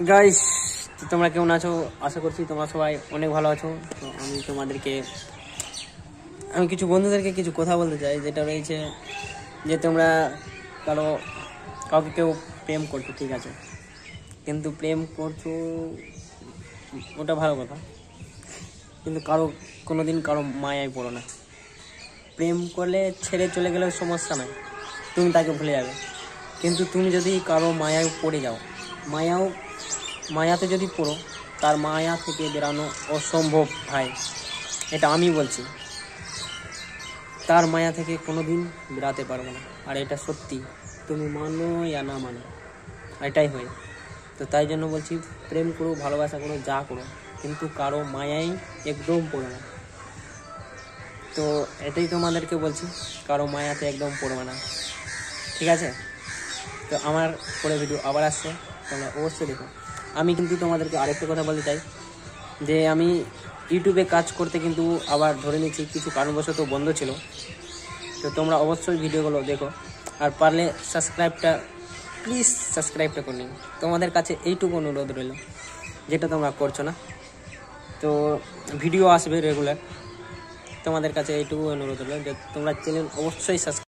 Guys, তোমরা কেমন আছো? আশা করছি তোমরা সবাই অনেক ভালো আছো। তো আমি কিছু বন্ধুদেরকে কিছু কথা বলতে চাই, যেটা রয়েছে যে তোমরা কাউকে কেউ প্রেম করছো, ঠিক আছে, কিন্তু প্রেম করছো ওটা ভালো কথা, কিন্তু কোনোদিন কারো মায়ায় পড়ো না। প্রেম করলে ছেড়ে চলে গেলেও সমস্যা নাই, তুমি তাকে ভুলে যাবে। কিন্তু তুমি যদি কারো মায়ায় পড়ে যাও, মায়াতে যদি পড়ো, তার মায়া থেকে বেরানো অসম্ভব ভাই, এটা আমি বলছি। তার মায়া থেকে কোনোদিন বেরাতে পারবো না, আর এটা সত্যি, তুমি মানো या না মানো, এটাই হয়। তো তাই জন্য বলছি, প্রেম করো, ভালোবাসা করো, যা করো, কিন্তু কারো মায়াই একদম পড়ো না। তো এটাই তোমাদেরকে বলছি, কারো মায়াতে একদম পড়বে না, ঠিক আছে? তো আমার পরে ভিডিও আবার আসছে, তোমরা অবশ্যই দেখো। আমি কিন্তু তোমাদেরকে আরেকটা কথা বলতে চাই, যে আমি ইউটিউবে কাজ করতে কিন্তু আবার ধরে নিচ্ছি, কিছু কারণবশত বন্ধ ছিল। তো তোমরা অবশ্যই ভিডিওগুলো দেখো, আর পারলে প্লিজ সাবস্ক্রাইবটা করে নিন। তোমাদের কাছে এইটুকু অনুরোধ রইল, যেটা তোমরা করছো না। তো ভিডিও আসবে রেগুলার, তোমাদের কাছে এইটুকু অনুরোধ রইল যে তোমরা চ্যানেল অবশ্যই সাবস্ক্রাইব